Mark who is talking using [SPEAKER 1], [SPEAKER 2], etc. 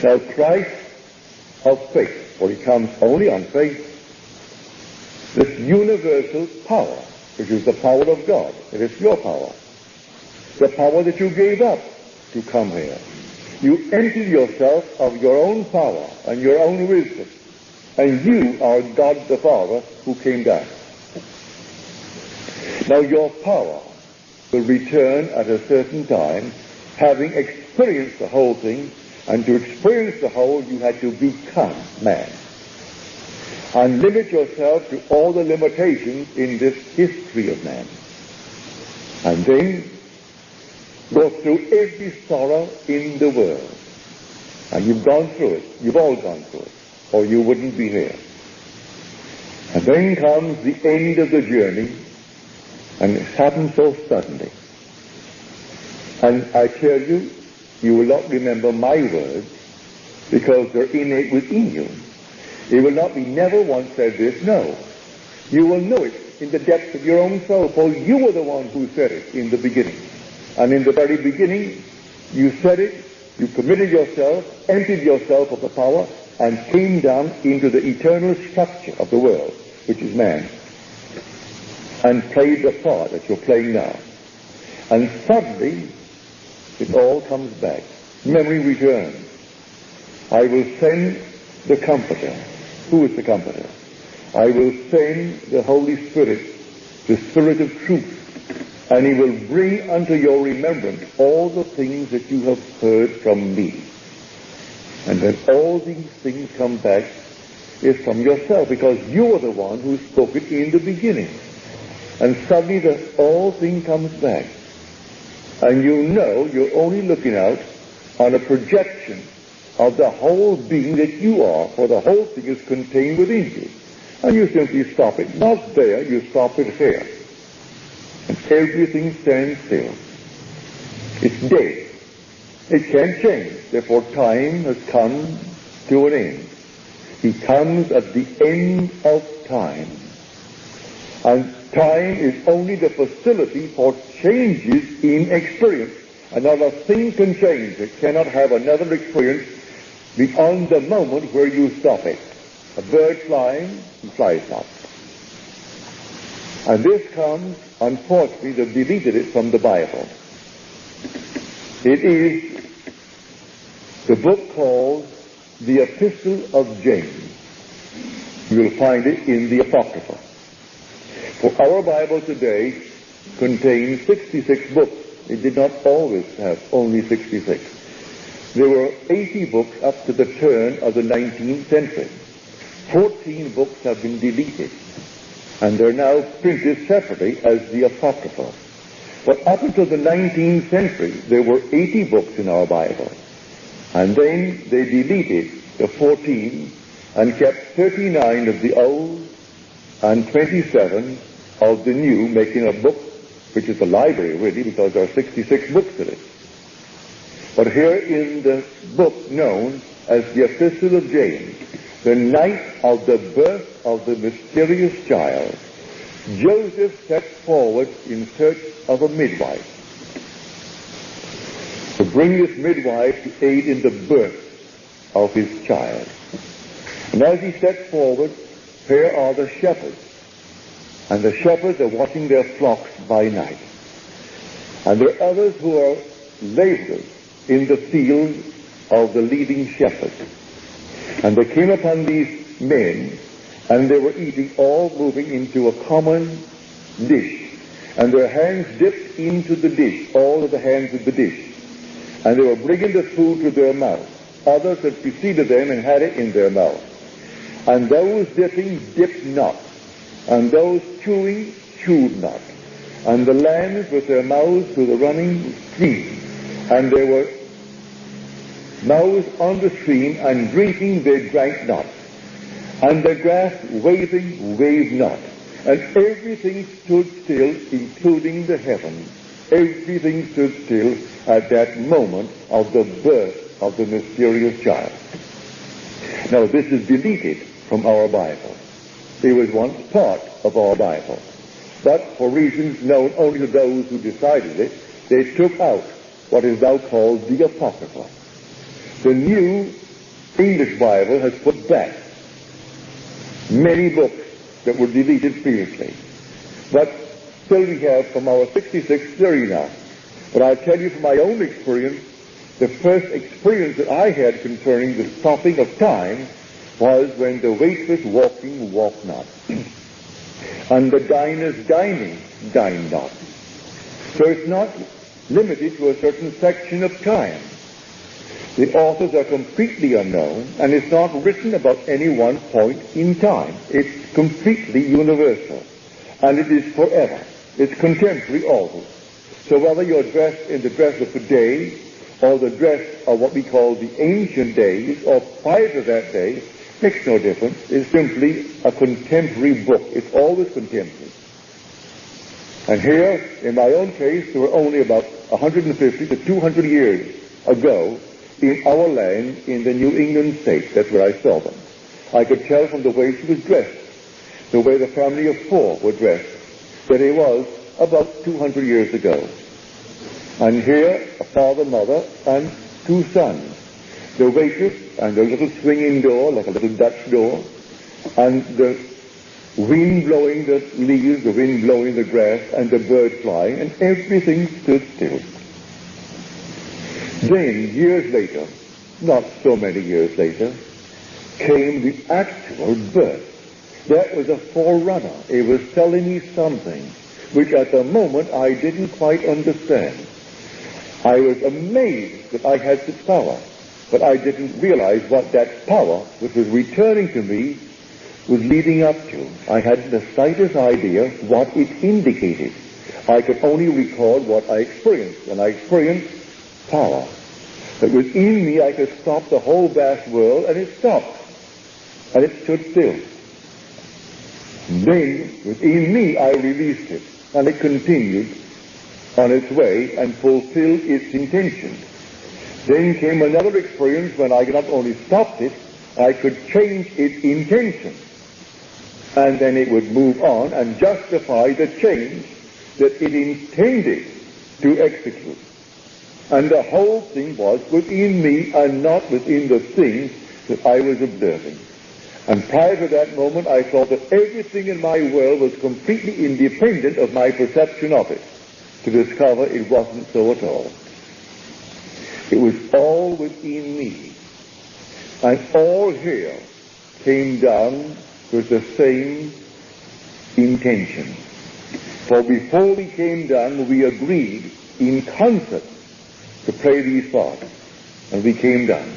[SPEAKER 1] Now Christ of faith, for he comes only on faith, this universal power, which is the power of God. It is your power. The power that you gave up to come here. You emptied yourself of your own power and your own wisdom. And you are God the Father who came down. Now your power will return at a certain time, having experienced the whole thing, and to experience the whole you had to become man. And limit yourself to all the limitations in this history of man. And then go through every sorrow in the world. And you've gone through it. You've all gone through it. Or you wouldn't be here. And then comes the end of the journey, and it happens so suddenly. And I tell you, you will not remember my words, because they're innate within you. It will not be never once said this, no. You will know it in the depths of your own soul, for you were the one who said it in the beginning. And in the very beginning, you said it, you committed yourself, emptied yourself of the power, and came down into the eternal structure of the world, which is man, and played the part that you're playing now. And suddenly, it all comes back. Memory returns. I will send the Comforter. Who is the Comforter? I will send the Holy Spirit, the Spirit of truth, and he will bring unto your remembrance all the things that you have heard from me. And when all these things come back, it's from yourself, because you are the one who spoke it in the beginning. And suddenly the all thing comes back. And you know you're only looking out on a projection of the whole being that you are, for the whole thing is contained within you. And you simply stop it, not there, you stop it here. And everything stands still. It's dead. It can't change. Therefore time has come to an end. He comes at the end of time. And time is only the facility for changes in experience. Another thing can change. It cannot have another experience beyond the moment where you stop it. A bird flying, he flies not. And this comes, unfortunately, they've deleted it from the Bible. It is the book called the Epistle of James. You will find it in the Apocrypha. For our Bible today contains 66 books. It did not always have only 66. There were 80 books up to the turn of the 19th century. 14 books have been deleted, and they're now printed separately as the Apocrypha. But up until the 19th century, there were 80 books in our Bible. And then they deleted the 14 and kept 39 of the old and 27 of the new, making a book which is a library really, because there are 66 books in it. But here in the book known as the Epistle of James, the night of the birth of the mysterious child, Joseph set forward in search of a midwife to bring this midwife to aid in the birth of his child. And as he set forward, here are the shepherds. And the shepherds are watching their flocks by night. And there are others who are laborers in the field of the leading shepherds. And they came upon these men, and they were eating, all moving into a common dish. And their hands dipped into the dish, all of the hands of the dish. And they were bringing the food to their mouth. Others had preceded them and had it in their mouth. And those dipping dipped not. And those chewing chewed not. And the lambs with their mouths to the running stream. And they were mouths on the stream, and drinking they drank not. And the grass waving waved not. And everything stood still, including the heavens. Everything stood still at that moment of the birth of the mysterious child. Now this is deleted from our Bible. It was once part of our Bible. But for reasons known only to those who decided it, they took out what is now called the Apocrypha. The new English Bible has put back many books that were deleted previously. But still we have from our 66 Serena. But I'll tell you from my own experience, the first experience that I had concerning the stopping of time was when the waitress walking walked not, and the diners dining dined not. So it's not limited to a certain section of time. The authors are completely unknown, and it's not written about any one point in time. It's completely universal, and it is forever. It's contemporary also. So whether you're dressed in the dress of today, or the dress of what we call the ancient days, or prior to that day, makes no difference. It's simply a contemporary book. It's always contemporary. And here, in my own case, there were only about 150 to 200 years ago in our land, in the New England state. That's where I saw them. I could tell from the way she was dressed, the way the family of four were dressed, that it was about 200 years ago. And here, a father, mother, and two sons. The waitress, and the little swinging door, like a little Dutch door, and the wind blowing the leaves, the wind blowing the grass, and the bird flying, and everything stood still. Then, years later, not so many years later, came the actual birth. That was a forerunner. It was telling me something which at the moment I didn't quite understand. I was amazed that I had such power, but I didn't realize what that power, which was returning to me, was leading up to. I hadn't the slightest idea what it indicated. I could only record what I experienced, and I experienced power. But within me I could stop the whole vast world, and it stopped. And it stood still. Then, within me, I released it, and it continued on its way and fulfilled its intention. Then came another experience when I not only stopped it, I could change its intention. And then it would move on and justify the change that it intended to execute. And the whole thing was within me and not within the thing that I was observing. And prior to that moment, I thought that everything in my world was completely independent of my perception of it, to discover it wasn't so at all. It was all within me. And all here came down with the same intention. For before we came down, we agreed in concert to play these parts. And we came down.